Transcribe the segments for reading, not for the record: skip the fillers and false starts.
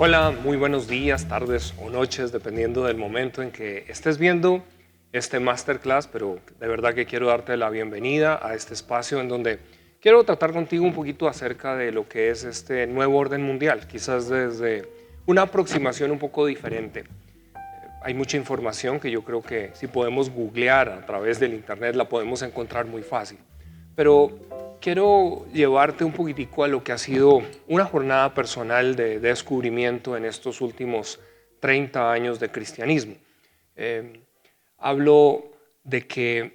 Hola, muy buenos días, tardes o noches, dependiendo del momento en que estés viendo este masterclass, pero de verdad que quiero darte la bienvenida a este espacio en donde quiero tratar contigo un poquito acerca de lo que es este nuevo orden mundial, quizás desde una aproximación un poco diferente. Hay mucha información que yo creo que si podemos googlear a través del internet la podemos encontrar muy fácil. Pero quiero llevarte un poquitico a lo que ha sido una jornada personal de descubrimiento en estos últimos 30 años de cristianismo. Eh, Hablo de que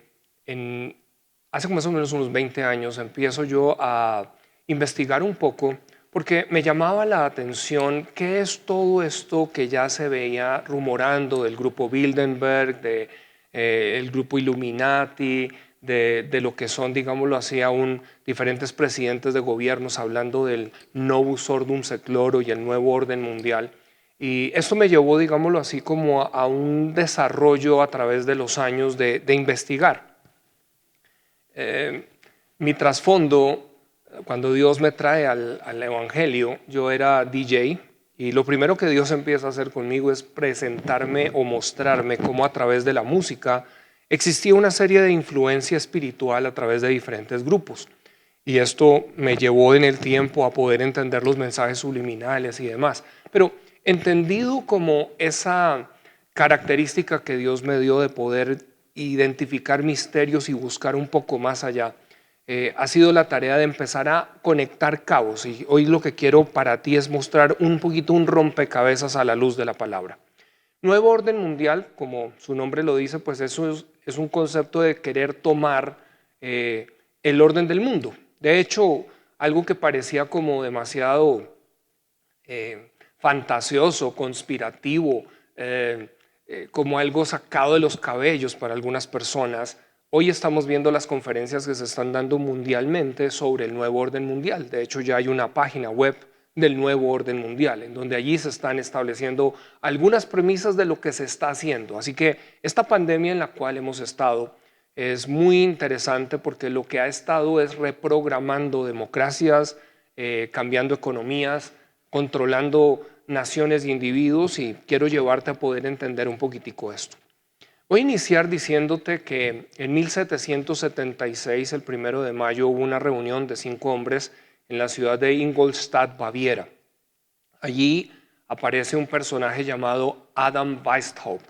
hace más o menos unos 20 años empiezo yo a investigar un poco porque me llamaba la atención qué es todo esto que ya se veía rumorando del grupo Bilderberg, el grupo Illuminati, de lo que son, digámoslo así, aún diferentes presidentes de gobiernos hablando del Novus Ordum Seclorum y el nuevo orden mundial. Y esto me llevó, digámoslo así, como a un desarrollo a través de los años de investigar. Mi trasfondo, cuando Dios me trae al Evangelio, yo era DJ y lo primero que Dios empieza a hacer conmigo es presentarme o mostrarme cómo a través de la música existía una serie de influencia espiritual a través de diferentes grupos. Y esto me llevó en el tiempo a poder entender los mensajes subliminales y demás. Pero entendido como esa característica que Dios me dio de poder identificar misterios y buscar un poco más allá, ha sido la tarea de empezar a conectar cabos. Y hoy lo que quiero para ti es mostrar un poquito un rompecabezas a la luz de la palabra. Nuevo orden mundial, como su nombre lo dice, pues eso es un concepto de querer tomar el orden del mundo. De hecho, algo que parecía como demasiado fantasioso, conspirativo, como algo sacado de los cabellos para algunas personas. Hoy estamos viendo las conferencias que se están dando mundialmente sobre el nuevo orden mundial. De hecho, ya hay una página web del nuevo orden mundial, en donde allí se están estableciendo algunas premisas de lo que se está haciendo. Así que esta pandemia en la cual hemos estado es muy interesante porque lo que ha estado es reprogramando democracias, cambiando economías, controlando naciones y individuos, y quiero llevarte a poder entender un poquitico esto. Voy a iniciar diciéndote que en 1776, el 1 de mayo, hubo una reunión de 5 hombres en la ciudad de Ingolstadt, Baviera. Allí aparece un personaje llamado Adam Weishaupt.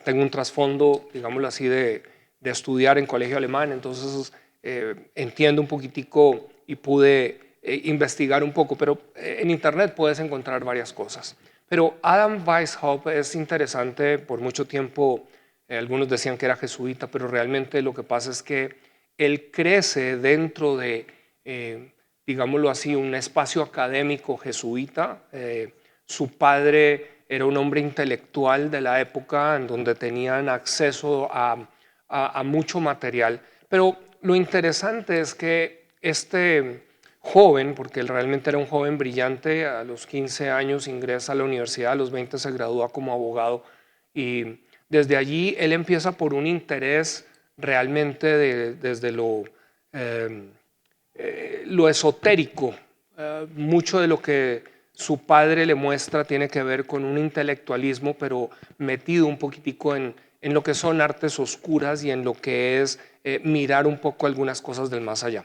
Tengo un trasfondo, digámoslo así, de estudiar en colegio alemán, entonces entiendo un poquitico y pude investigar un poco, pero en internet puedes encontrar varias cosas. Pero Adam Weishaupt es interesante. Por mucho tiempo algunos decían que era jesuita, pero realmente lo que pasa es que él crece dentro de, digámoslo así, un espacio académico jesuita. Su padre era un hombre intelectual de la época en donde tenían acceso a mucho material, pero lo interesante es que este joven, porque él realmente era un joven brillante, a los 15 años ingresa a la universidad, a los 20 se gradúa como abogado, y desde allí él empieza por un interés realmente desde lo esotérico. Mucho de lo que su padre le muestra tiene que ver con un intelectualismo, pero metido un poquitico en lo que son artes oscuras y en lo que es mirar un poco algunas cosas del más allá.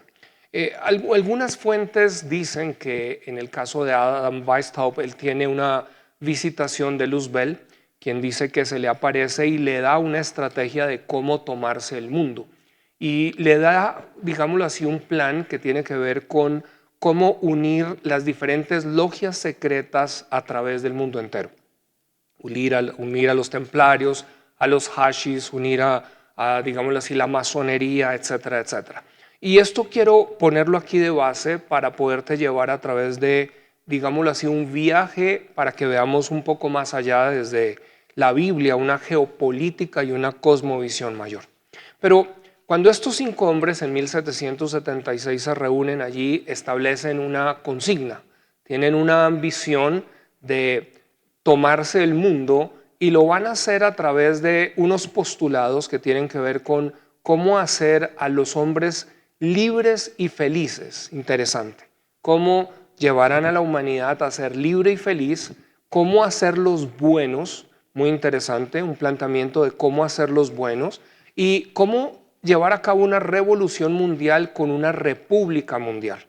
Algunas fuentes dicen que en el caso de Adam Weishaupt, él tiene una visitación de Luzbel, quien dice que se le aparece y le da una estrategia de cómo tomarse el mundo. Y le da, digámoslo así, un plan que tiene que ver con cómo unir las diferentes logias secretas a través del mundo entero. Unir a los templarios, a los hashis, unir digámoslo así, la masonería, etcétera, etcétera. Y esto quiero ponerlo aquí de base para poderte llevar a través de, digámoslo así, un viaje para que veamos un poco más allá desde la Biblia, una geopolítica y una cosmovisión mayor. Pero cuando estos 5 hombres en 1776 se reúnen allí, establecen una consigna, tienen una ambición de tomarse el mundo y lo van a hacer a través de unos postulados que tienen que ver con cómo hacer a los hombres libres y felices. Interesante. Cómo llevarán a la humanidad a ser libre y feliz, cómo hacerlos buenos, muy interesante, un planteamiento de cómo hacerlos buenos y cómo llevar a cabo una revolución mundial con una república mundial.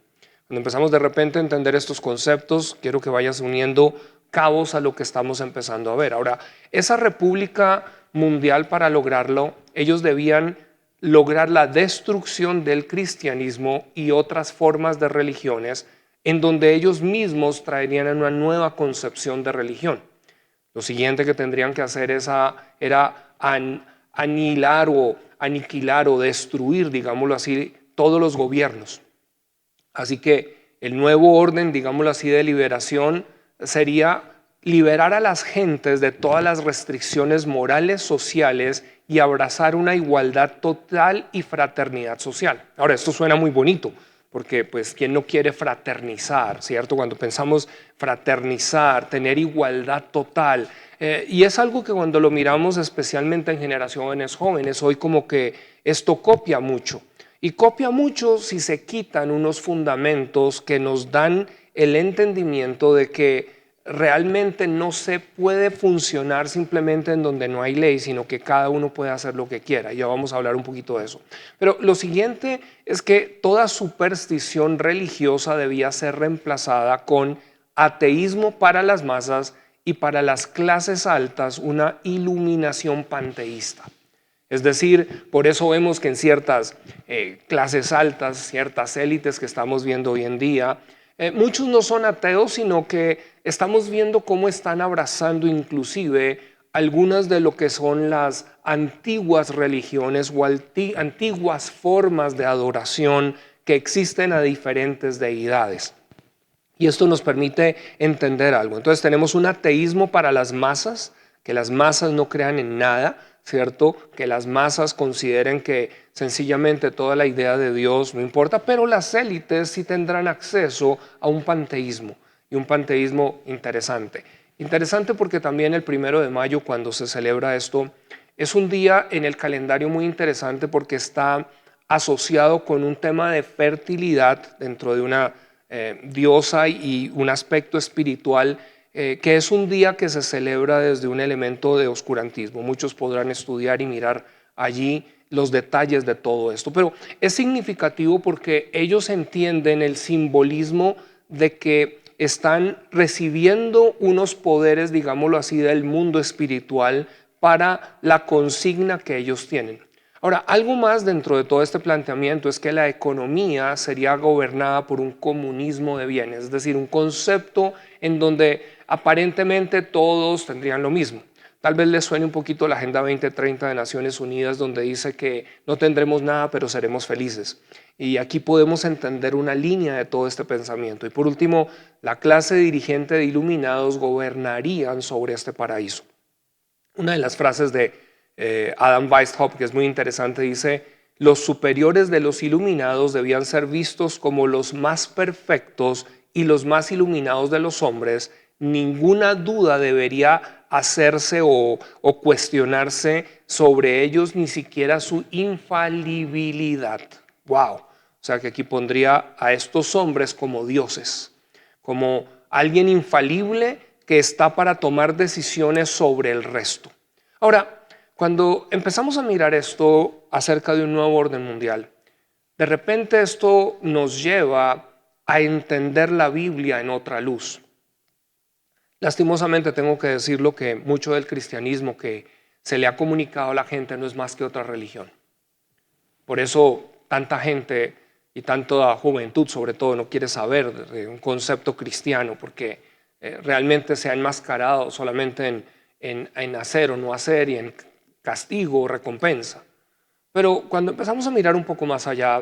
Cuando empezamos de repente a entender estos conceptos, quiero que vayas uniendo cabos a lo que estamos empezando a ver. Ahora, esa república mundial, para lograrlo, ellos debían lograr la destrucción del cristianismo y otras formas de religiones en donde ellos mismos traerían una nueva concepción de religión. Lo siguiente que tendrían que hacer era aniquilar o destruir, digámoslo así, todos los gobiernos. Así que el nuevo orden, digámoslo así, de liberación sería liberar a las gentes de todas las restricciones morales, sociales y abrazar una igualdad total y fraternidad social. Ahora, esto suena muy bonito, porque pues ¿quién no quiere fraternizar, cierto? Cuando pensamos fraternizar, tener igualdad total, y es algo que cuando lo miramos especialmente en generaciones jóvenes, hoy como que esto copia mucho. Y copia mucho si se quitan unos fundamentos que nos dan el entendimiento de que realmente no se puede funcionar simplemente en donde no hay ley, sino que cada uno puede hacer lo que quiera. Ya vamos a hablar un poquito de eso. Pero lo siguiente es que toda superstición religiosa debía ser reemplazada con ateísmo para las masas y para las clases altas una iluminación panteísta. Es decir, por eso vemos que en ciertas clases altas, ciertas élites que estamos viendo hoy en día, muchos no son ateos, sino que estamos viendo cómo están abrazando inclusive algunas de lo que son las antiguas religiones o antiguas formas de adoración que existen a diferentes deidades. Y esto nos permite entender algo. Entonces tenemos un ateísmo para las masas, que las masas no crean en nada, ¿cierto? Que las masas consideren que sencillamente toda la idea de Dios no importa, pero las élites sí tendrán acceso a un panteísmo, y un panteísmo interesante. Interesante porque también el 1 de mayo, cuando se celebra esto, es un día en el calendario muy interesante porque está asociado con un tema de fertilidad dentro de una diosa y un aspecto espiritual, que es un día que se celebra desde un elemento de oscurantismo. Muchos podrán estudiar y mirar allí los detalles de todo esto, pero es significativo porque ellos entienden el simbolismo de que están recibiendo unos poderes, digámoslo así, del mundo espiritual para la consigna que ellos tienen. Ahora, algo más dentro de todo este planteamiento es que la economía sería gobernada por un comunismo de bienes, es decir, un concepto en donde aparentemente todos tendrían lo mismo. Tal vez les suene un poquito la Agenda 2030 de Naciones Unidas, donde dice que no tendremos nada, pero seremos felices. Y aquí podemos entender una línea de todo este pensamiento. Y por último, la clase dirigente de iluminados gobernarían sobre este paraíso. Una de las frases de Adam Weishaupt, que es muy interesante, dice: los superiores de los iluminados debían ser vistos como los más perfectos y los más iluminados de los hombres. Ninguna duda debería hacerse o cuestionarse sobre ellos, ni siquiera su infalibilidad. ¡Wow! O sea que aquí pondría a estos hombres como dioses, como alguien infalible que está para tomar decisiones sobre el resto. Ahora, cuando empezamos a mirar esto acerca de un nuevo orden mundial, de repente esto nos lleva a entender la Biblia en otra luz. Lastimosamente tengo que decirlo que mucho del cristianismo que se le ha comunicado a la gente no es más que otra religión. Por eso tanta gente y tanta juventud sobre todo no quiere saber de un concepto cristiano, porque realmente se ha enmascarado solamente en hacer o no hacer y en castigo o recompensa. Pero cuando empezamos a mirar un poco más allá,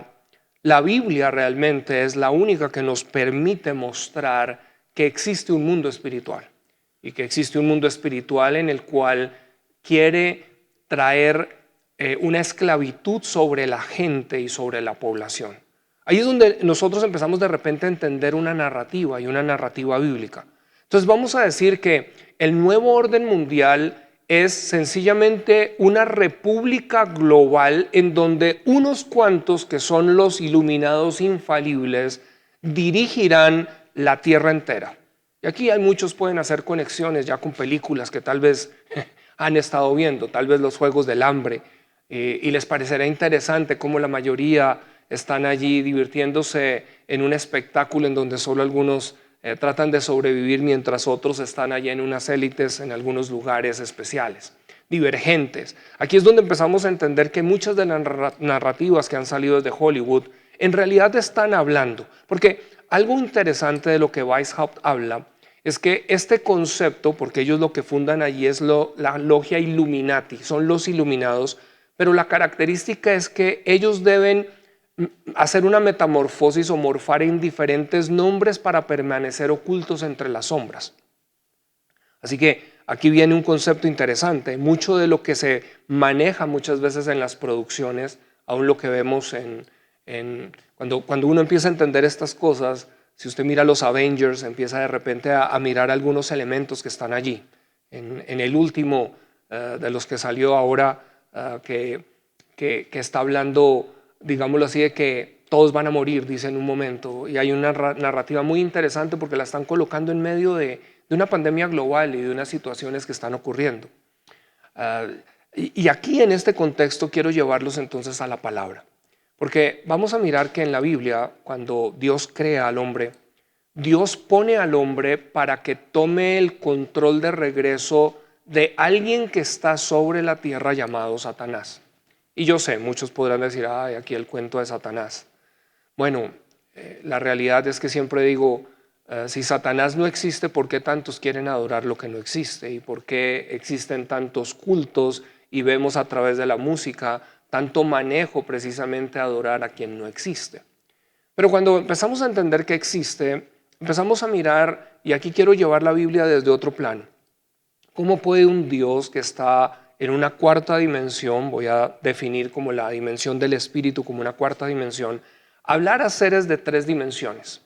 la Biblia realmente es la única que nos permite mostrar que existe un mundo espiritual y que existe un mundo espiritual en el cual quiere traer una esclavitud sobre la gente y sobre la población. Ahí es donde nosotros empezamos de repente a entender una narrativa y una narrativa bíblica. Entonces vamos a decir que el nuevo orden mundial es sencillamente una república global en donde unos cuantos, que son los iluminados infalibles, dirigirán la tierra entera. Y aquí hay muchos pueden hacer conexiones ya con películas que tal vez han estado viendo, tal vez los Juegos del Hambre, y les parecerá interesante cómo la mayoría están allí divirtiéndose en un espectáculo en donde solo algunos tratan de sobrevivir mientras otros están allí en unas élites en algunos lugares especiales. Divergentes. Aquí es donde empezamos a entender que muchas de las narrativas que han salido desde Hollywood en realidad están hablando, porque algo interesante de lo que Weishaupt habla es que este concepto, porque ellos lo que fundan allí es la logia Illuminati, son los iluminados, pero la característica es que ellos deben hacer una metamorfosis o morfar en diferentes nombres para permanecer ocultos entre las sombras. Así que aquí viene un concepto interesante. Mucho de lo que se maneja muchas veces en las producciones, aún lo que vemos cuando uno empieza a entender estas cosas, si usted mira los Avengers, empieza de repente a mirar algunos elementos que están allí. En el último de los que salió ahora, que está hablando, digámoslo así, de que todos van a morir, dice en un momento, y hay una narrativa muy interesante porque la están colocando en medio de una pandemia global y de unas situaciones que están ocurriendo. Y aquí en este contexto quiero llevarlos entonces a la palabra, porque vamos a mirar que en la Biblia, cuando Dios crea al hombre, Dios pone al hombre para que tome el control de regreso de alguien que está sobre la tierra llamado Satanás. Y yo sé, muchos podrán decir, ay, aquí el cuento de Satanás. Bueno, la realidad es que siempre digo, si Satanás no existe, ¿por qué tantos quieren adorar lo que no existe? ¿Y por qué existen tantos cultos y vemos a través de la música tanto manejo precisamente a adorar a quien no existe? Pero cuando empezamos a entender que existe, empezamos a mirar, y aquí quiero llevar la Biblia desde otro plano. ¿Cómo puede un Dios que está en una cuarta dimensión, voy a definir como la dimensión del espíritu como una cuarta dimensión, hablar a seres de tres dimensiones?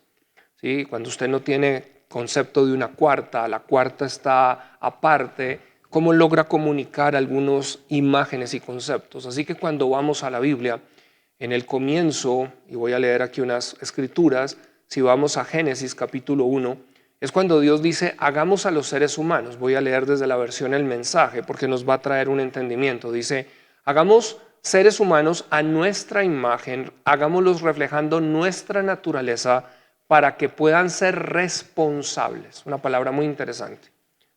¿Sí? Cuando usted no tiene concepto de una cuarta, la cuarta está aparte, ¿cómo logra comunicar algunas imágenes y conceptos? Así que cuando vamos a la Biblia, en el comienzo, y voy a leer aquí unas escrituras, si vamos a Génesis capítulo 1, es cuando Dios dice, hagamos a los seres humanos. Voy a leer desde la versión El Mensaje porque nos va a traer un entendimiento. Dice, hagamos seres humanos a nuestra imagen, hagámoslos reflejando nuestra naturaleza para que puedan ser responsables. Una palabra muy interesante.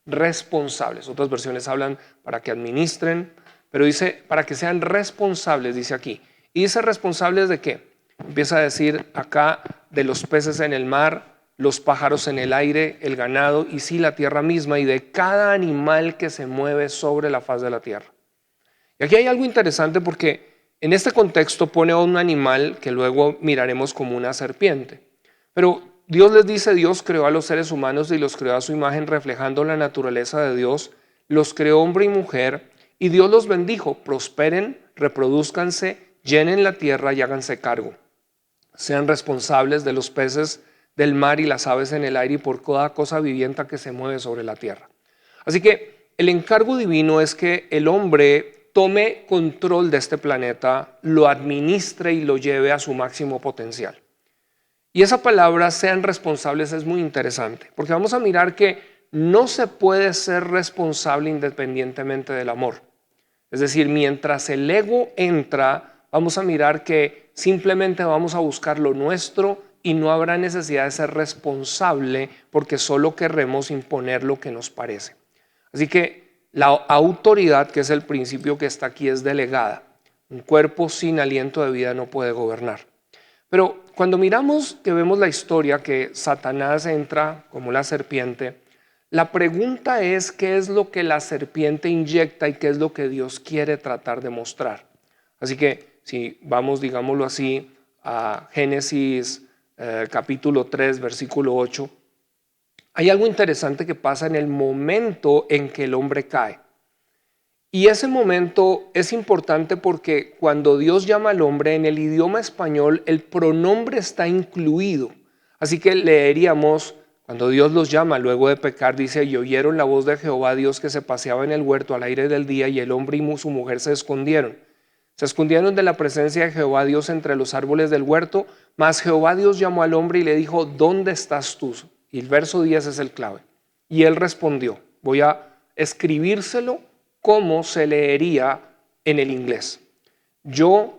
Responsables. Otras versiones hablan para que administren, pero dice para que sean responsables, dice aquí. ¿Y dice responsables de qué? Empieza a decir acá de los peces en el mar, los pájaros en el aire, el ganado y sí la tierra misma y de cada animal que se mueve sobre la faz de la tierra. Y aquí hay algo interesante porque en este contexto pone a un animal que luego miraremos como una serpiente. Pero Dios les dice, Dios creó a los seres humanos y los creó a su imagen reflejando la naturaleza de Dios, los creó hombre y mujer y Dios los bendijo, prosperen, reproduzcanse, llenen la tierra y háganse cargo. Sean responsables de los peces del mar y las aves en el aire y por toda cosa viviente que se mueve sobre la tierra. Así que el encargo divino es que el hombre tome control de este planeta, lo administre y lo lleve a su máximo potencial. Y esa palabra, sean responsables, es muy interesante, porque vamos a mirar que no se puede ser responsable independientemente del amor. Es decir, mientras el ego entra, vamos a mirar que simplemente vamos a buscar lo nuestro y no habrá necesidad de ser responsable porque solo querremos imponer lo que nos parece. Así que la autoridad, que es el principio que está aquí, es delegada. Un cuerpo sin aliento de vida no puede gobernar. Pero cuando miramos que vemos la historia que Satanás entra como la serpiente, la pregunta es qué es lo que la serpiente inyecta y qué es lo que Dios quiere tratar de mostrar. Así que si vamos, digámoslo así, a Génesis capítulo 3, versículo 8, hay algo interesante que pasa en el momento en que el hombre cae. Y ese momento es importante porque cuando Dios llama al hombre en el idioma español, el pronombre está incluido. Así que leeríamos, cuando Dios los llama luego de pecar, dice, y oyeron la voz de Jehová Dios que se paseaba en el huerto al aire del día y el hombre y su mujer se escondieron. Se escondieron de la presencia de Jehová Dios entre los árboles del huerto, mas Jehová Dios llamó al hombre y le dijo, ¿dónde estás tú? Y el verso 10 es el clave. Y él respondió, voy a escribírselo como se leería en el inglés. Yo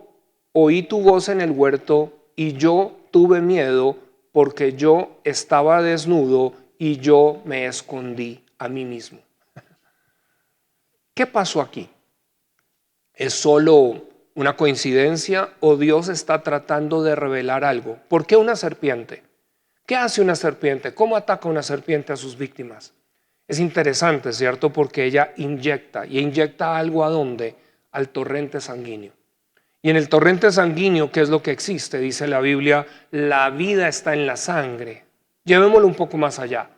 oí tu voz en el huerto y yo tuve miedo porque yo estaba desnudo y yo me escondí a mí mismo. ¿Qué pasó aquí? ¿Es solo una coincidencia o Dios está tratando de revelar algo? ¿Por qué una serpiente? ¿Qué hace una serpiente? ¿Cómo ataca una serpiente a sus víctimas? Es interesante, ¿cierto? Porque ella inyecta. ¿Y inyecta algo a dónde? Al torrente sanguíneo. Y en el torrente sanguíneo, ¿qué es lo que existe? Dice la Biblia, la vida está en la sangre. Llevémoslo un poco más allá.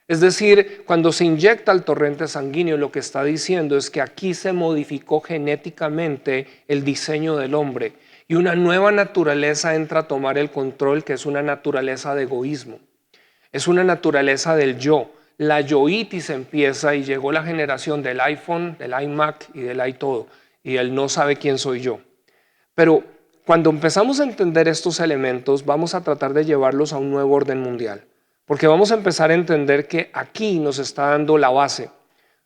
Es decir, cuando se inyecta el torrente sanguíneo, lo que está diciendo es que aquí se modificó genéticamente el diseño del hombre y una nueva naturaleza entra a tomar el control, que es una naturaleza de egoísmo. Es una naturaleza del yo. La yoitis empieza y llegó la generación del iPhone, del iMac y del iTodo. Y él no sabe quién soy yo. Pero cuando empezamos a entender estos elementos, vamos a tratar de llevarlos a un nuevo orden mundial. Porque vamos a empezar a entender que aquí nos está dando la base.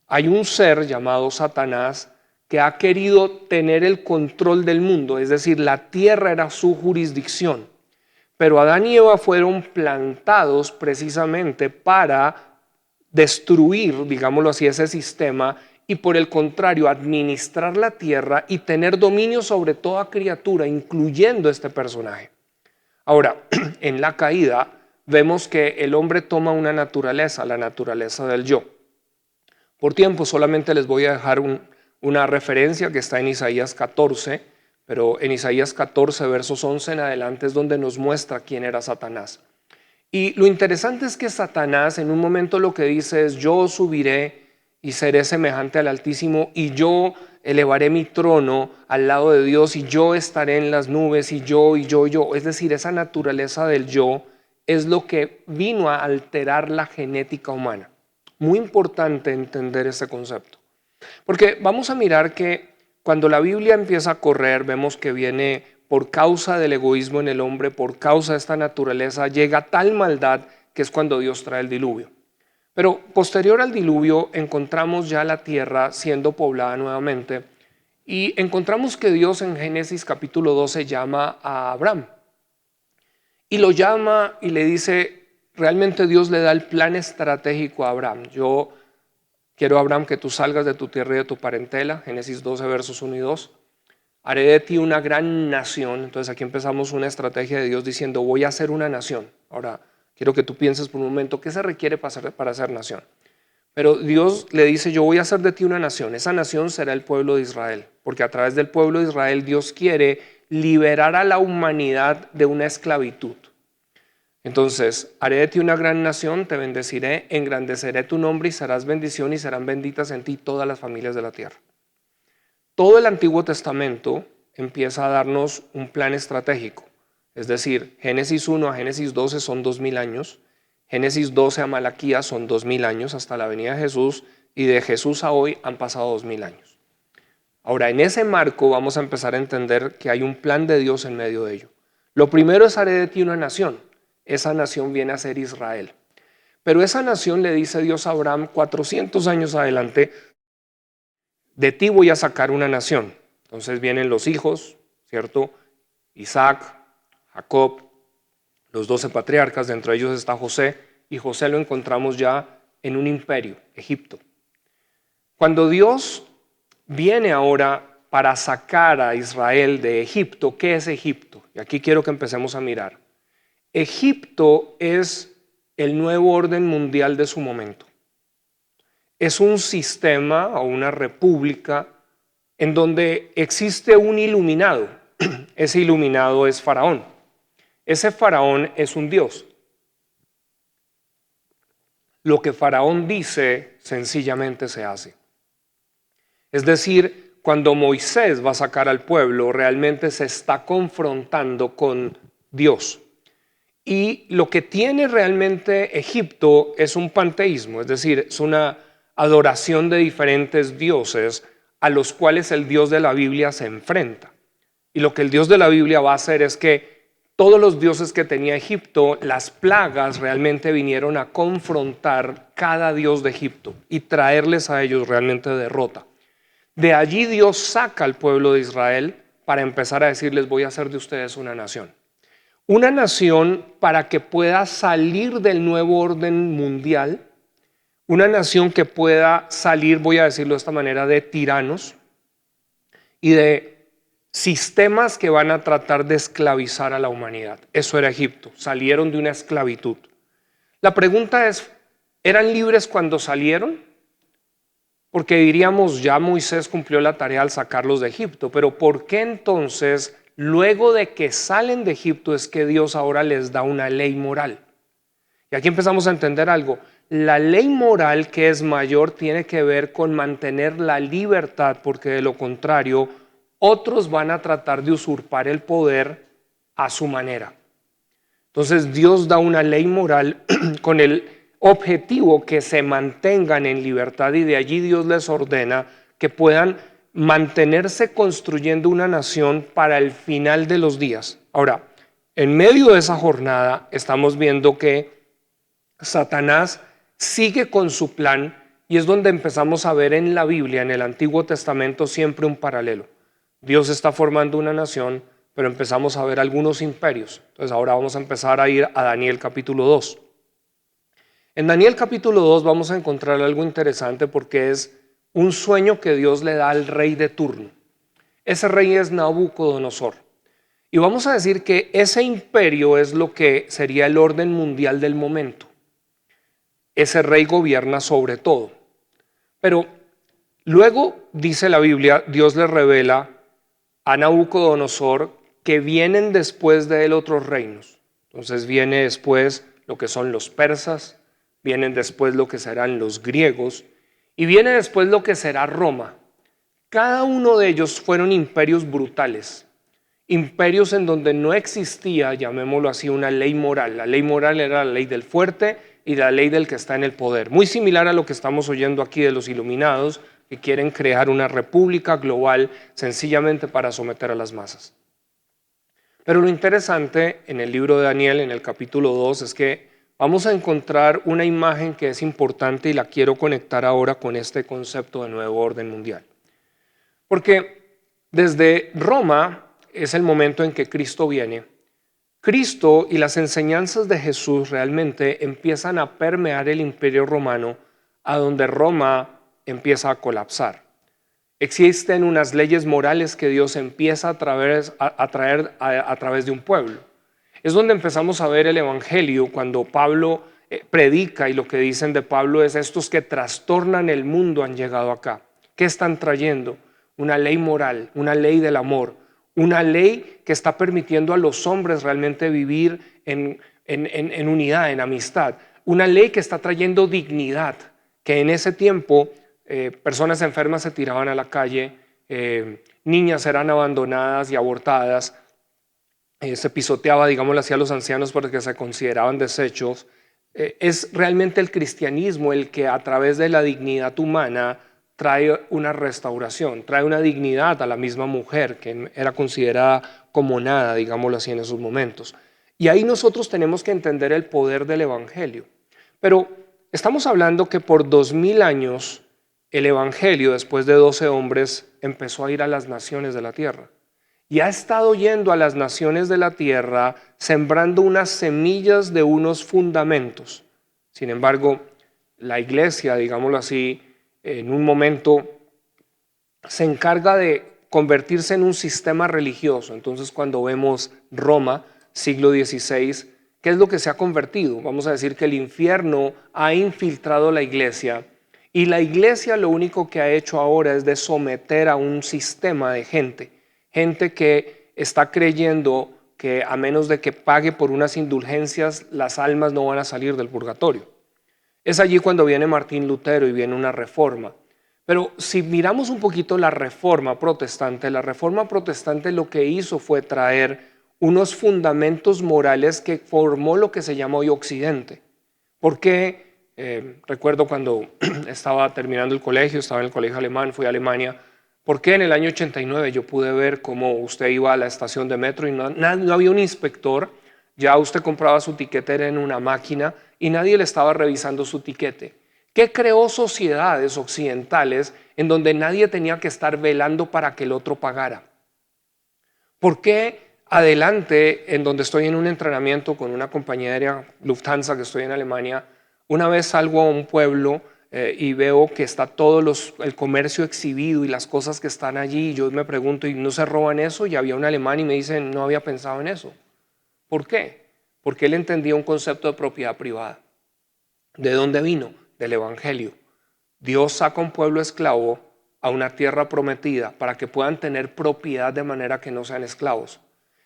Hay un ser llamado Satanás que ha querido tener el control del mundo, es decir, la tierra era su jurisdicción. Pero Adán y Eva fueron plantados precisamente para destruir, digámoslo así, ese sistema y por el contrario, administrar la tierra y tener dominio sobre toda criatura, incluyendo este personaje. Ahora, en la caída vemos que el hombre toma una naturaleza, la naturaleza del yo. Por tiempo solamente les voy a dejar una referencia que está en Isaías 14, pero en Isaías 14, versos 11 en adelante es donde nos muestra quién era Satanás. Y lo interesante es que Satanás en un momento lo que dice es, yo subiré y seré semejante al Altísimo y yo elevaré mi trono al lado de Dios y yo estaré en las nubes y yo. Es decir, esa naturaleza del yo es lo que vino a alterar la genética humana. Muy importante entender ese concepto. Porque vamos a mirar que cuando la Biblia empieza a correr, vemos que viene por causa del egoísmo en el hombre, por causa de esta naturaleza, llega tal maldad que es cuando Dios trae el diluvio. Pero posterior al diluvio encontramos ya la tierra siendo poblada nuevamente y encontramos que Dios en Génesis capítulo 12 llama a Abraham. Y lo llama y le dice, realmente Dios le da el plan estratégico a Abraham. Yo quiero, Abraham, que tú salgas de tu tierra y de tu parentela, Génesis 12, versos 1 y 2. Haré de ti una gran nación. Entonces aquí empezamos una estrategia de Dios diciendo, voy a ser una nación. Ahora, quiero que tú pienses por un momento, ¿qué se requiere para ser nación? Pero Dios le dice, yo voy a hacer de ti una nación. Esa nación será el pueblo de Israel, porque a través del pueblo de Israel Dios quiere liberar a la humanidad de una esclavitud. Entonces, haré de ti una gran nación, te bendeciré, engrandeceré tu nombre y serás bendición y serán benditas en ti todas las familias de la tierra. Todo el Antiguo Testamento empieza a darnos un plan estratégico. Es decir, Génesis 1 a Génesis 12 son 2000 años, Génesis 12 a Malaquías son 2000 años hasta la venida de Jesús y de Jesús a hoy han pasado 2000 años. Ahora, en ese marco vamos a empezar a entender que hay un plan de Dios en medio de ello. Lo primero es haré de ti una nación. Esa nación viene a ser Israel. Pero esa nación le dice Dios a Abraham 400 años adelante, de ti voy a sacar una nación. Entonces vienen los hijos, ¿cierto? Isaac, Jacob, los 12 patriarcas, dentro de ellos está José, y José lo encontramos ya en un imperio, Egipto. Cuando Dios viene ahora para sacar a Israel de Egipto, ¿qué es Egipto? Y aquí quiero que empecemos a mirar. Egipto es el nuevo orden mundial de su momento. Es un sistema o una república en donde existe un iluminado. Ese iluminado es Faraón. Ese Faraón es un dios. Lo que Faraón dice, sencillamente se hace. Es decir, cuando Moisés va a sacar al pueblo, realmente se está confrontando con Dios. Y lo que tiene realmente Egipto es un panteísmo, es decir, es una adoración de diferentes dioses a los cuales el Dios de la Biblia se enfrenta. Y lo que el Dios de la Biblia va a hacer es que todos los dioses que tenía Egipto, las plagas realmente vinieron a confrontar cada dios de Egipto y traerles a ellos realmente derrota. De allí Dios saca al pueblo de Israel para empezar a decirles: voy a hacer de ustedes una nación. Una nación para que pueda salir del nuevo orden mundial, una nación que pueda salir, voy a decirlo de esta manera, de tiranos y de sistemas que van a tratar de esclavizar a la humanidad. Eso era Egipto, salieron de una esclavitud. La pregunta es, ¿eran libres cuando salieron? Porque diríamos, ya Moisés cumplió la tarea al sacarlos de Egipto, pero ¿por qué entonces, luego de que salen de Egipto, es que Dios ahora les da una ley moral? Y aquí empezamos a entender algo. La ley moral, que es mayor, tiene que ver con mantener la libertad, porque de lo contrario, otros van a tratar de usurpar el poder a su manera. Entonces Dios da una ley moral con el objetivo que se mantengan en libertad, y de allí Dios les ordena que puedan mantenerse construyendo una nación para el final de los días. Ahora, en medio de esa jornada estamos viendo que Satanás sigue con su plan, y es donde empezamos a ver en la Biblia, en el Antiguo Testamento, siempre un paralelo. Dios está formando una nación, pero empezamos a ver algunos imperios. Entonces ahora vamos a empezar a ir a Daniel capítulo 2. En Daniel capítulo 2 vamos a encontrar algo interesante, porque es un sueño que Dios le da al rey de turno. Ese rey es Nabucodonosor. Y vamos a decir que ese imperio es lo que sería el orden mundial del momento. Ese rey gobierna sobre todo. Pero luego, dice la Biblia, Dios le revela a Nabucodonosor que vienen después de él otros reinos. Entonces viene después lo que son los persas, vienen después lo que serán los griegos, y viene después lo que será Roma. Cada uno de ellos fueron imperios brutales, imperios en donde no existía, llamémoslo así, una ley moral. La ley moral era la ley del fuerte y la ley del que está en el poder. Muy similar a lo que estamos oyendo aquí de los iluminados, que quieren crear una república global sencillamente para someter a las masas. Pero lo interesante en el libro de Daniel, en el capítulo 2, es que vamos a encontrar una imagen que es importante, y la quiero conectar ahora con este concepto de nuevo orden mundial. Porque desde Roma es el momento en que Cristo viene. Cristo y las enseñanzas de Jesús realmente empiezan a permear el imperio romano, a donde Roma empieza a colapsar. Existen unas leyes morales que Dios empieza a traer a través de un pueblo. Es donde empezamos a ver el evangelio, cuando Pablo predica, y lo que dicen de Pablo es: estos que trastornan el mundo han llegado acá. ¿Qué están trayendo? Una ley moral, una ley del amor, una ley que está permitiendo a los hombres realmente vivir en unidad, en amistad. Una ley que está trayendo dignidad, que en ese tiempo personas enfermas se tiraban a la calle, niñas eran abandonadas y abortadas, se pisoteaba, digámoslo así, a los ancianos porque se consideraban desechos. Es realmente el cristianismo el que, a través de la dignidad humana, trae una restauración, trae una dignidad a la misma mujer que era considerada como nada, digámoslo así, en esos momentos. Y ahí nosotros tenemos que entender el poder del evangelio. Pero estamos hablando que por 2000 años el evangelio, después de 12 hombres, empezó a ir a las naciones de la tierra. Y ha estado yendo a las naciones de la tierra, sembrando unas semillas de unos fundamentos. Sin embargo, la iglesia, digámoslo así, en un momento se encarga de convertirse en un sistema religioso. Entonces, cuando vemos Roma, siglo XVI, ¿qué es lo que se ha convertido? Vamos a decir que el infierno ha infiltrado la iglesia, y la iglesia lo único que ha hecho ahora es de someter a un sistema de gente que está creyendo que a menos de que pague por unas indulgencias, las almas no van a salir del purgatorio. Es allí cuando viene Martín Lutero y viene una reforma. Pero si miramos un poquito la reforma protestante lo que hizo fue traer unos fundamentos morales que formó lo que se llama hoy Occidente. Porque recuerdo cuando estaba terminando el colegio, estaba en el colegio alemán, fui a Alemania, ¿Por qué en el año 89 yo pude ver cómo usted iba a la estación de metro y no había un inspector? Ya usted compraba su tiquete en una máquina y nadie le estaba revisando su tiquete. ¿Qué creó sociedades occidentales en donde nadie tenía que estar velando para que el otro pagara? ¿Por qué adelante, en donde estoy en un entrenamiento con una compañía aérea Lufthansa, que estoy en Alemania, una vez salgo a un pueblo y veo que está todo el comercio exhibido y las cosas que están allí, y yo me pregunto, ¿y no se roban eso? Y había un alemán y me dice, no había pensado en eso. ¿Por qué? Porque él entendía un concepto de propiedad privada. ¿De dónde vino? Del Evangelio. Dios saca a un pueblo esclavo a una tierra prometida para que puedan tener propiedad de manera que no sean esclavos.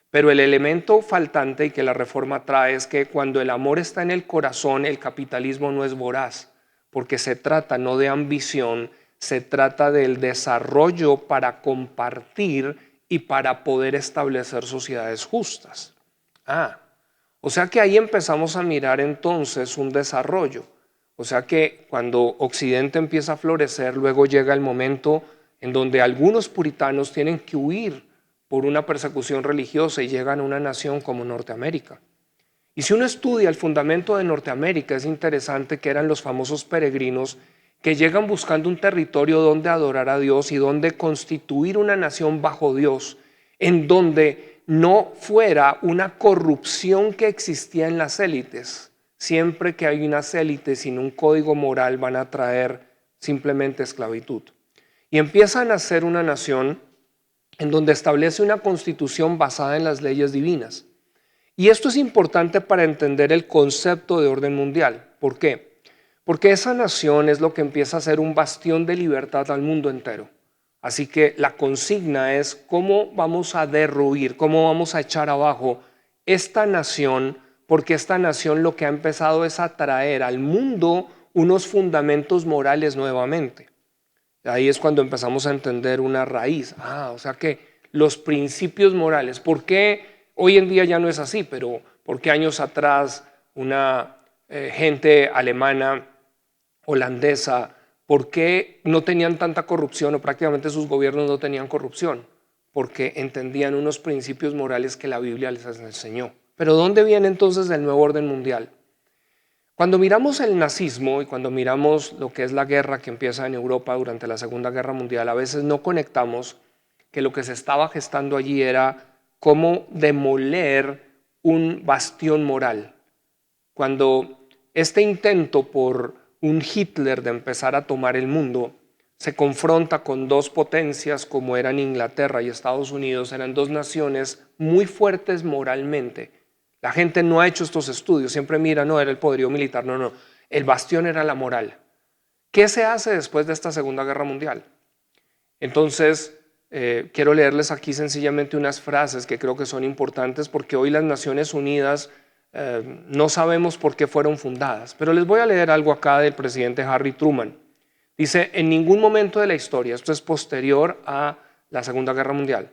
Pero el elemento faltante y que la reforma trae es que cuando el amor está en el corazón, el capitalismo no es voraz, porque se trata no de ambición, se trata del desarrollo para compartir y para poder establecer sociedades justas. O sea que ahí empezamos a mirar entonces un desarrollo. O sea que cuando Occidente empieza a florecer, luego llega el momento en donde algunos puritanos tienen que huir por una persecución religiosa y llegan a una nación como Norteamérica. Y si uno estudia el fundamento de Norteamérica, es interesante que eran los famosos peregrinos que llegan buscando un territorio donde adorar a Dios y donde constituir una nación bajo Dios, en donde no fuera una corrupción que existía en las élites. Siempre que hay unas élites sin un código moral van a traer simplemente esclavitud. Y empiezan a ser una nación en donde establece una constitución basada en las leyes divinas. Y esto es importante para entender el concepto de orden mundial. ¿Por qué? Porque esa nación es lo que empieza a ser un bastión de libertad al mundo entero. Así que la consigna es cómo vamos a derruir, cómo vamos a echar abajo esta nación, porque esta nación lo que ha empezado es a traer al mundo unos fundamentos morales nuevamente. Ahí es cuando empezamos a entender una raíz. O sea que los principios morales, ¿por qué hoy en día ya no es así? Pero ¿por qué años atrás una gente alemana, holandesa, por qué no tenían tanta corrupción o prácticamente sus gobiernos no tenían corrupción? Porque entendían unos principios morales que la Biblia les enseñó. Pero ¿dónde viene entonces el nuevo orden mundial? Cuando miramos el nazismo y cuando miramos lo que es la guerra que empieza en Europa durante la Segunda Guerra Mundial, a veces no conectamos que lo que se estaba gestando allí era cómo demoler un bastión moral. Cuando este intento por un Hitler de empezar a tomar el mundo se confronta con dos potencias como eran Inglaterra y Estados Unidos, eran dos naciones muy fuertes moralmente. La gente no ha hecho estos estudios, siempre mira, no, era el poderío militar, no, el bastión era la moral. ¿Qué se hace después de esta Segunda Guerra Mundial? Entonces, quiero leerles aquí sencillamente unas frases que creo que son importantes porque hoy las Naciones Unidas no sabemos por qué fueron fundadas, pero les voy a leer algo acá del presidente Harry Truman. Dice, en ningún momento de la historia, esto es posterior a la Segunda Guerra Mundial,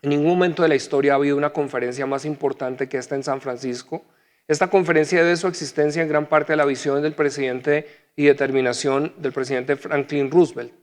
en ningún momento de la historia ha habido una conferencia más importante que esta en San Francisco. Esta conferencia debe su existencia en gran parte a la visión del presidente y determinación del presidente Franklin Roosevelt.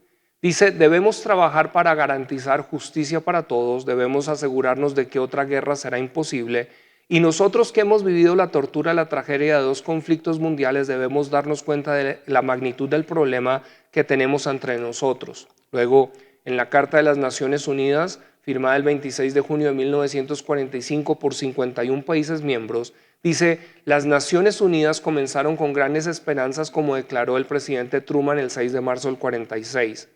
Dice, debemos trabajar para garantizar justicia para todos, debemos asegurarnos de que otra guerra será imposible y nosotros que hemos vivido la tortura, la tragedia de dos conflictos mundiales debemos darnos cuenta de la magnitud del problema que tenemos entre nosotros. Luego, en la Carta de las Naciones Unidas, firmada el 26 de junio de 1945 por 51 países miembros, dice, las Naciones Unidas comenzaron con grandes esperanzas como declaró el presidente Truman el 6 de marzo del 46.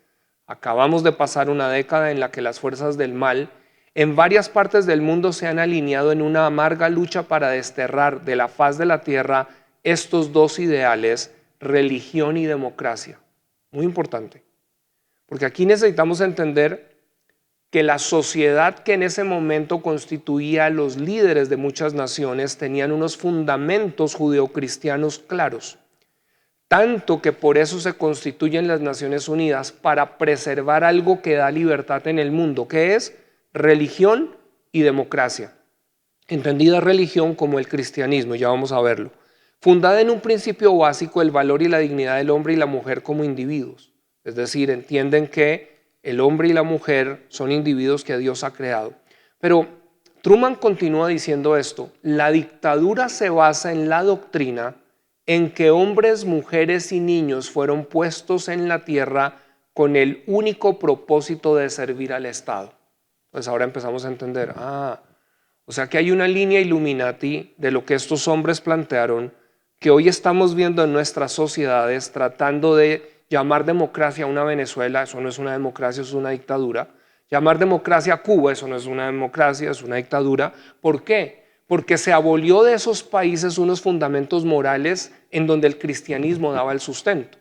Acabamos de pasar una década en la que las fuerzas del mal en varias partes del mundo se han alineado en una amarga lucha para desterrar de la faz de la tierra estos dos ideales, religión y democracia. Muy importante, porque aquí necesitamos entender que la sociedad que en ese momento constituía a los líderes de muchas naciones tenían unos fundamentos judeocristianos claros, tanto que por eso se constituyen las Naciones Unidas para preservar algo que da libertad en el mundo, que es religión y democracia. Entendida religión como el cristianismo, ya vamos a verlo, fundada en un principio básico, el valor y la dignidad del hombre y la mujer como individuos. Es decir, entienden que el hombre y la mujer son individuos que Dios ha creado. Pero Truman continúa diciendo esto: la dictadura se basa en la doctrina en que hombres, mujeres y niños fueron puestos en la tierra con el único propósito de servir al Estado. Pues ahora empezamos a entender, o sea que hay una línea Illuminati de lo que estos hombres plantearon, que hoy estamos viendo en nuestras sociedades tratando de llamar democracia a una Venezuela. Eso no es una democracia, es una dictadura. Llamar democracia a Cuba, eso no es una democracia, es una dictadura. ¿Por qué? Porque se abolió de esos países unos fundamentos morales en donde el cristianismo daba el sustento.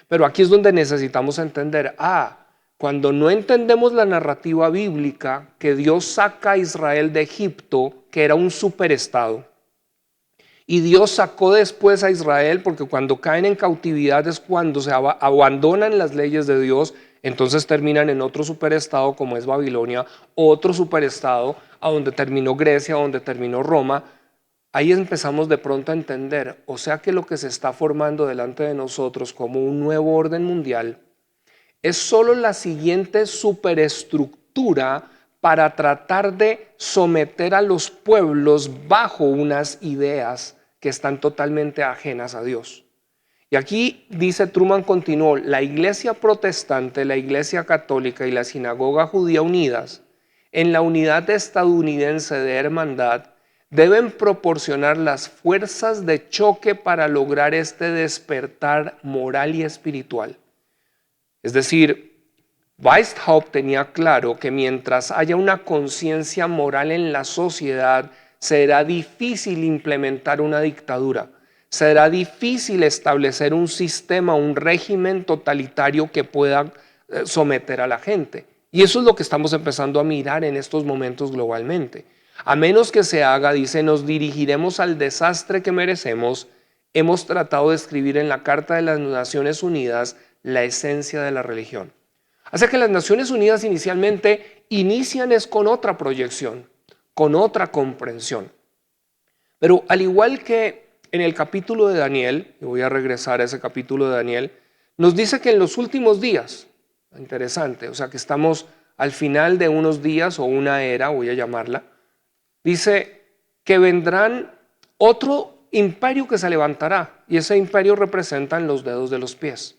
Pero aquí es donde necesitamos entender, cuando no entendemos la narrativa bíblica, que Dios saca a Israel de Egipto, que era un superestado, y Dios sacó después a Israel, porque cuando caen en cautividad es cuando se abandonan las leyes de Dios, entonces terminan en otro superestado como es Babilonia, otro superestado a donde terminó Grecia, donde terminó Roma. Ahí empezamos de pronto a entender, o sea que lo que se está formando delante de nosotros como un nuevo orden mundial es solo la siguiente superestructura para tratar de someter a los pueblos bajo unas ideas que están totalmente ajenas a Dios. Y aquí dice Truman, continuó, la iglesia protestante, la iglesia católica y la sinagoga judía unidas en la unidad estadounidense de hermandad deben proporcionar las fuerzas de choque para lograr este despertar moral y espiritual. Es decir, Weishaupt tenía claro que mientras haya una conciencia moral en la sociedad, será difícil implementar una dictadura, será difícil establecer un sistema, un régimen totalitario que pueda someter a la gente. Y eso es lo que estamos empezando a mirar en estos momentos globalmente. A menos que se haga, dice, nos dirigiremos al desastre que merecemos. Hemos tratado de escribir en la Carta de las Naciones Unidas la esencia de la religión. Así que las Naciones Unidas inicialmente inician es con otra proyección, con otra comprensión. Pero al igual que en el capítulo de Daniel, y voy a regresar a ese capítulo de Daniel, nos dice que en los últimos días, interesante, o sea que estamos al final de unos días o una era, voy a llamarla, dice que vendrán otro imperio que se levantará, y ese imperio representan los dedos de los pies.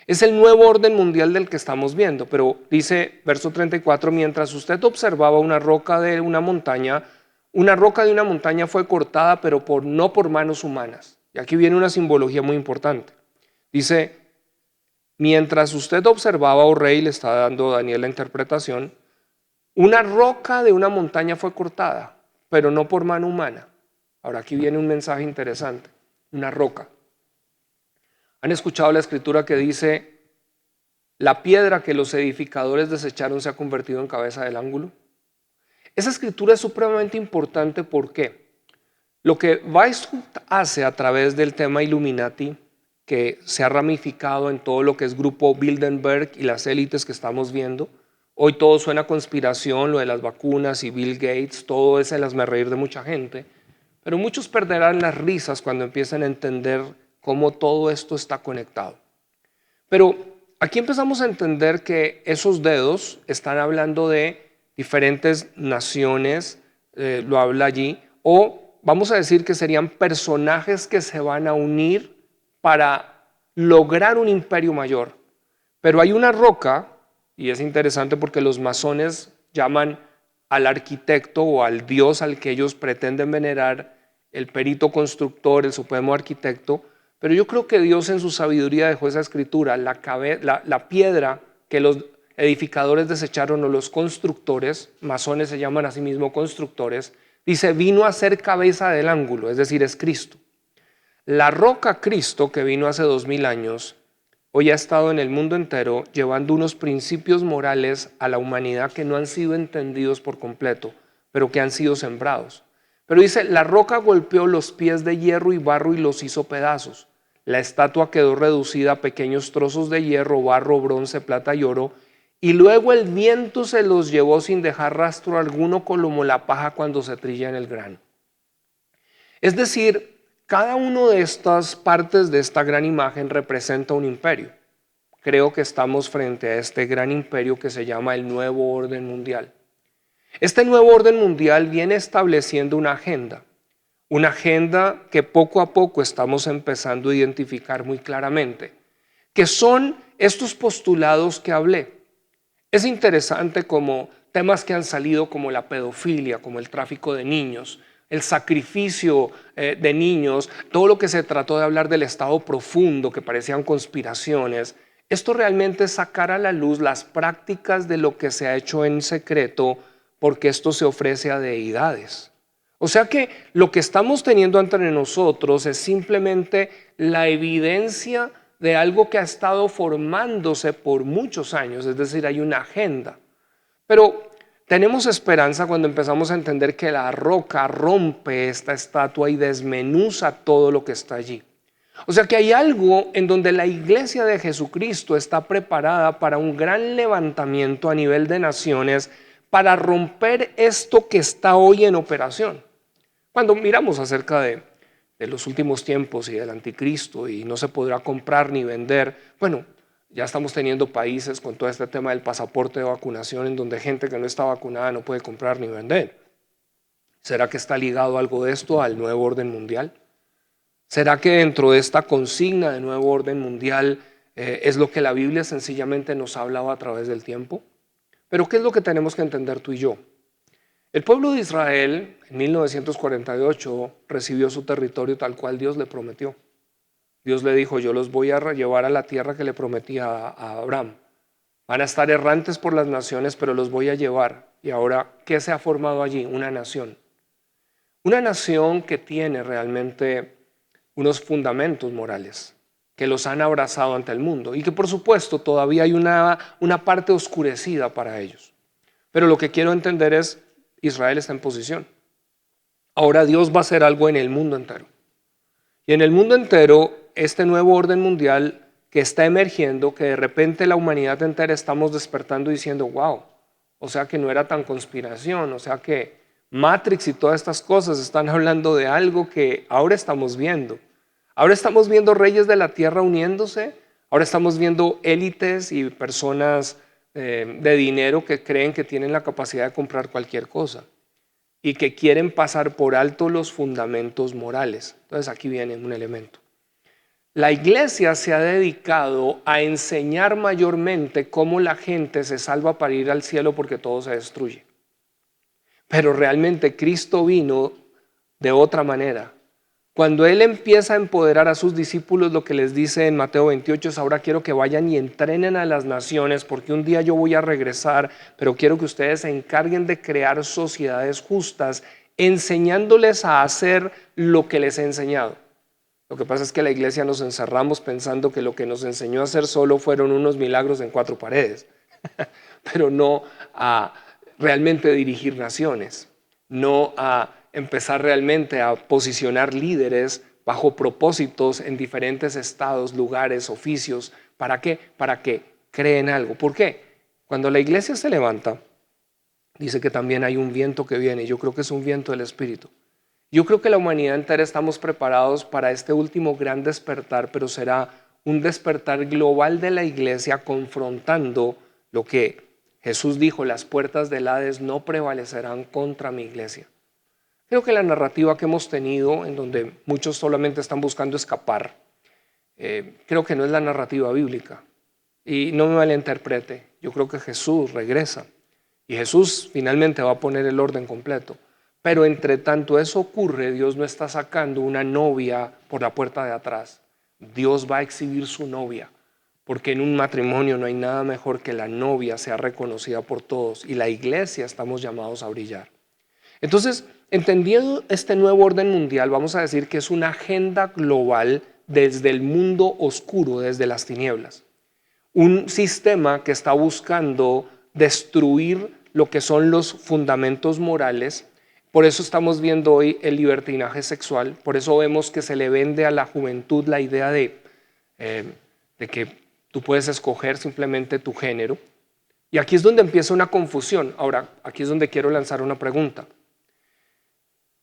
Es el nuevo orden mundial del que estamos viendo, pero dice verso 34, mientras usted observaba una roca de una montaña fue cortada, pero no por manos humanas. Y aquí viene una simbología muy importante. Dice, mientras usted observaba, oh rey, le está dando Daniel la interpretación, una roca de una montaña fue cortada, pero no por mano humana. Ahora aquí viene un mensaje interesante, una roca. ¿Han escuchado la escritura que dice, la piedra que los edificadores desecharon se ha convertido en cabeza del ángulo? Esa escritura es supremamente importante porque lo que Weishaupt hace a través del tema Illuminati, que se ha ramificado en todo lo que es Grupo Bilderberg y las élites que estamos viendo, hoy todo suena a conspiración, lo de las vacunas y Bill Gates, todo es el hazmerreír de mucha gente, pero muchos perderán las risas cuando empiecen a entender cómo todo esto está conectado. Pero aquí empezamos a entender que esos dedos están hablando de diferentes naciones, lo habla allí, o vamos a decir que serían personajes que se van a unir para lograr un imperio mayor. Pero hay una roca, y es interesante porque los masones llaman al arquitecto o al dios al que ellos pretenden venerar, el perito constructor, el supremo arquitecto, pero yo creo que Dios en su sabiduría dejó esa escritura, la piedra que los edificadores desecharon o los constructores, masones se llaman a sí mismos constructores, dice, vino a ser cabeza del ángulo, es decir, es Cristo. La roca Cristo que vino hace 2000 años, hoy ha estado en el mundo entero llevando unos principios morales a la humanidad que no han sido entendidos por completo, pero que han sido sembrados. Pero dice, la roca golpeó los pies de hierro y barro y los hizo pedazos. La estatua quedó reducida a pequeños trozos de hierro, barro, bronce, plata y oro, y luego el viento se los llevó sin dejar rastro alguno, como la paja cuando se trilla en el grano. Es decir, cada una de estas partes de esta gran imagen representa un imperio. creo que estamos frente a este gran imperio que se llama el nuevo orden mundial. Este nuevo orden mundial viene estableciendo una agenda que poco a poco estamos empezando a identificar muy claramente, que son estos postulados que hablé. Es interesante como temas que han salido como la pedofilia, como el tráfico de niños, el sacrificio de niños, todo lo que se trató de hablar del estado profundo, que parecían conspiraciones. Esto realmente es sacar a la luz las prácticas de lo que se ha hecho en secreto, porque esto se ofrece a deidades. O sea que lo que estamos teniendo entre nosotros es simplemente la evidencia de algo que ha estado formándose por muchos años, es decir, hay una agenda. Pero tenemos esperanza cuando empezamos a entender que la roca rompe esta estatua y desmenuza todo lo que está allí. O sea que hay algo en donde la iglesia de Jesucristo está preparada para un gran levantamiento a nivel de naciones para romper esto que está hoy en operación. Cuando miramos acerca de los últimos tiempos y del anticristo y no se podrá comprar ni vender, bueno, ya estamos teniendo países con todo este tema del pasaporte de vacunación en donde gente que no está vacunada no puede comprar ni vender. ¿Será que está ligado algo de esto al nuevo orden mundial? ¿Será que dentro de esta consigna de nuevo orden mundial es lo que la Biblia sencillamente nos ha hablado a través del tiempo? Pero ¿qué es lo que tenemos que entender tú y yo? El pueblo de Israel en 1948 recibió su territorio tal cual Dios le prometió. Dios le dijo, yo los voy a llevar a la tierra que le prometí a Abraham. Van a estar errantes por las naciones, pero los voy a llevar. Y ahora, ¿qué se ha formado allí? Una nación. Una nación que tiene realmente unos fundamentos morales, que los han abrazado ante el mundo y que por supuesto todavía hay una parte oscurecida para ellos. Pero lo que quiero entender es, Israel está en posición. Ahora Dios va a hacer algo en el mundo entero. Y en el mundo entero, este nuevo orden mundial que está emergiendo, que de repente la humanidad entera estamos despertando diciendo, wow, o sea que no era tan conspiración, o sea que Matrix y todas estas cosas están hablando de algo que ahora estamos viendo. Ahora estamos viendo reyes de la tierra uniéndose, ahora estamos viendo élites y personas de dinero que creen que tienen la capacidad de comprar cualquier cosa y que quieren pasar por alto los fundamentos morales. Entonces aquí viene un elemento. La iglesia se ha dedicado a enseñar mayormente cómo la gente se salva para ir al cielo porque todo se destruye. Pero realmente Cristo vino de otra manera. Cuando Él empieza a empoderar a sus discípulos, lo que les dice en Mateo 28 es, ahora quiero que vayan y entrenen a las naciones porque un día yo voy a regresar, pero quiero que ustedes se encarguen de crear sociedades justas, enseñándoles a hacer lo que les he enseñado. Lo que pasa es que la iglesia nos encerramos pensando que lo que nos enseñó a hacer solo fueron unos milagros en 4 paredes, pero no a realmente dirigir naciones, no a empezar realmente a posicionar líderes bajo propósitos en diferentes estados, lugares, oficios. ¿Para qué? Para que creen algo. ¿Por qué? Cuando la iglesia se levanta, dice que también hay un viento que viene. Yo creo que es un viento del Espíritu. Yo creo que la humanidad entera estamos preparados para este último gran despertar, pero será un despertar global de la iglesia confrontando lo que Jesús dijo, las puertas del Hades no prevalecerán contra mi iglesia. Creo que la narrativa que hemos tenido, en donde muchos solamente están buscando escapar, creo que no es la narrativa bíblica. Y no me malinterprete, yo creo que Jesús regresa y Jesús finalmente va a poner el orden completo. Pero entre tanto eso ocurre, Dios no está sacando una novia por la puerta de atrás. Dios va a exhibir su novia, porque en un matrimonio no hay nada mejor que la novia sea reconocida por todos y la iglesia estamos llamados a brillar. Entonces, entendiendo este nuevo orden mundial, vamos a decir que es una agenda global desde el mundo oscuro, desde las tinieblas. Un sistema que está buscando destruir lo que son los fundamentos morales. Por eso estamos viendo hoy el libertinaje sexual, por eso vemos que se le vende a la juventud la idea de que tú puedes escoger simplemente tu género. Y aquí es donde empieza una confusión. Ahora, aquí es donde quiero lanzar una pregunta.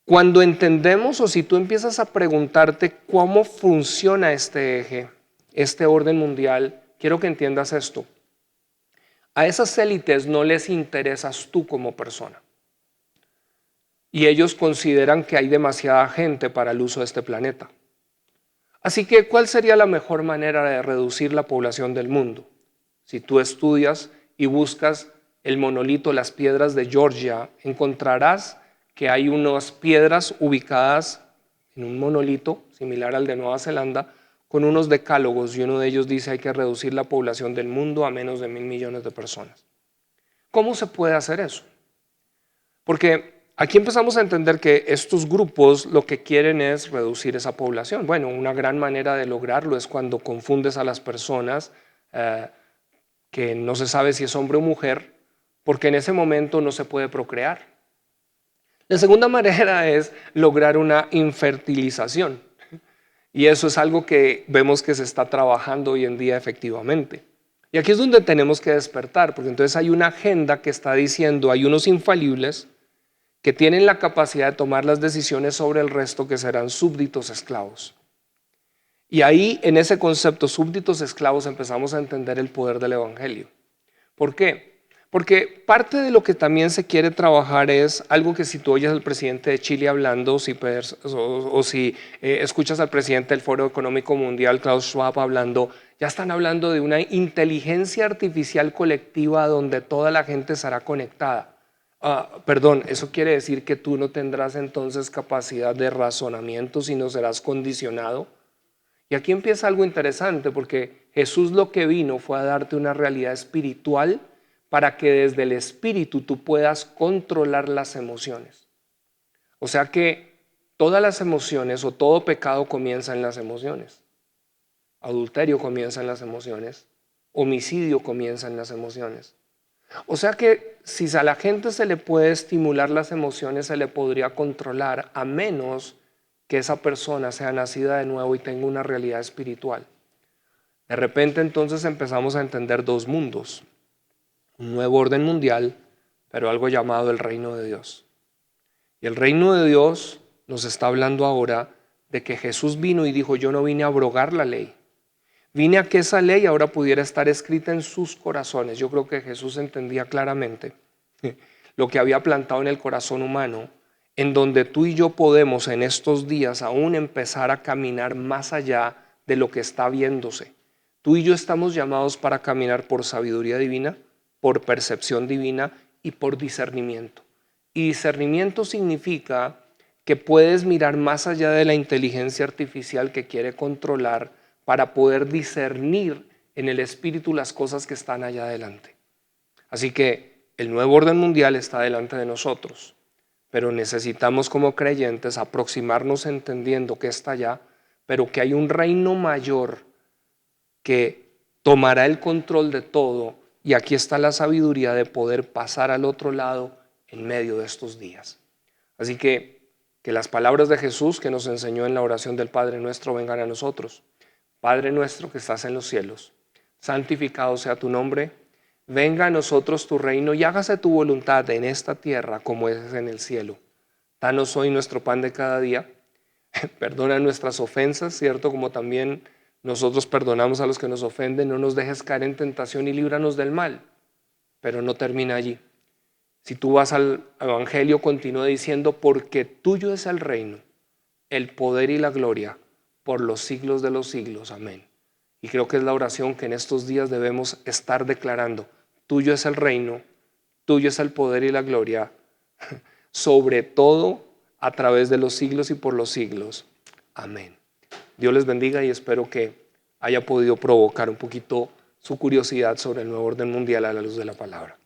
Cuando entendemos o si tú empiezas a preguntarte cómo funciona este eje, este orden mundial, quiero que entiendas esto. A esas élites no les interesas tú como persona. Y ellos consideran que hay demasiada gente para el uso de este planeta. Así que, ¿cuál sería la mejor manera de reducir la población del mundo? Si tú estudias y buscas el monolito, las piedras de Georgia, encontrarás que hay unas piedras ubicadas en un monolito similar al de Nueva Zelanda, con unos decálogos, y uno de ellos dice hay que reducir la población del mundo a menos de 1.000 millones de personas. ¿Cómo se puede hacer eso? Porque aquí empezamos a entender que estos grupos lo que quieren es reducir esa población. Bueno, una gran manera de lograrlo es cuando confundes a las personas que no se sabe si es hombre o mujer, porque en ese momento no se puede procrear. La segunda manera es lograr una infertilización. Y eso es algo que vemos que se está trabajando hoy en día efectivamente. Y aquí es donde tenemos que despertar, porque entonces hay una agenda que está diciendo hay unos infalibles que tienen la capacidad de tomar las decisiones sobre el resto, que serán súbditos esclavos. Y ahí, en ese concepto, súbditos esclavos, empezamos a entender el poder del evangelio. ¿Por qué? Porque parte de lo que también se quiere trabajar es algo que si tú oyes al presidente de Chile hablando o si escuchas al presidente del Foro Económico Mundial, Klaus Schwab, hablando, ya están hablando de una inteligencia artificial colectiva donde toda la gente estará conectada. Perdón, eso quiere decir que tú no tendrás entonces capacidad de razonamiento, sino serás condicionado. Y aquí empieza algo interesante, porque Jesús lo que vino fue a darte una realidad espiritual para que desde el espíritu tú puedas controlar las emociones. O sea que todas las emociones o todo pecado comienza en las emociones. Adulterio comienza en las emociones. Homicidio comienza en las emociones. O sea que si a la gente se le puede estimular las emociones, se le podría controlar, a menos que esa persona sea nacida de nuevo y tenga una realidad espiritual. De repente entonces empezamos a entender dos mundos. Un nuevo orden mundial, pero algo llamado el reino de Dios. Y el reino de Dios nos está hablando ahora de que Jesús vino y dijo, yo no vine a abrogar la ley. Vine a que esa ley ahora pudiera estar escrita en sus corazones. Yo creo que Jesús entendía claramente lo que había plantado en el corazón humano, en donde tú y yo podemos en estos días aún empezar a caminar más allá de lo que está viéndose. Tú y yo estamos llamados para caminar por sabiduría divina, por percepción divina y por discernimiento. Y discernimiento significa que puedes mirar más allá de la inteligencia artificial que quiere controlar para poder discernir en el espíritu las cosas que están allá adelante. Así que el nuevo orden mundial está delante de nosotros, pero necesitamos como creyentes aproximarnos entendiendo que está allá, pero que hay un reino mayor que tomará el control de todo, y aquí está la sabiduría de poder pasar al otro lado en medio de estos días. Así que las palabras de Jesús que nos enseñó en la oración del Padre Nuestro vengan a nosotros. Padre nuestro que estás en los cielos, santificado sea tu nombre, venga a nosotros tu reino y hágase tu voluntad en esta tierra como es en el cielo. Danos hoy nuestro pan de cada día, perdona nuestras ofensas, ¿cierto? Como también nosotros perdonamos a los que nos ofenden, no nos dejes caer en tentación y líbranos del mal, pero no termina allí. Si tú vas al Evangelio, continúa diciendo, porque tuyo es el reino, el poder y la gloria, por los siglos de los siglos. Amén. Y creo que es la oración que en estos días debemos estar declarando. Tuyo es el reino, tuyo es el poder y la gloria, sobre todo a través de los siglos y por los siglos. Amén. Dios les bendiga y espero que haya podido provocar un poquito su curiosidad sobre el nuevo orden mundial a la luz de la palabra.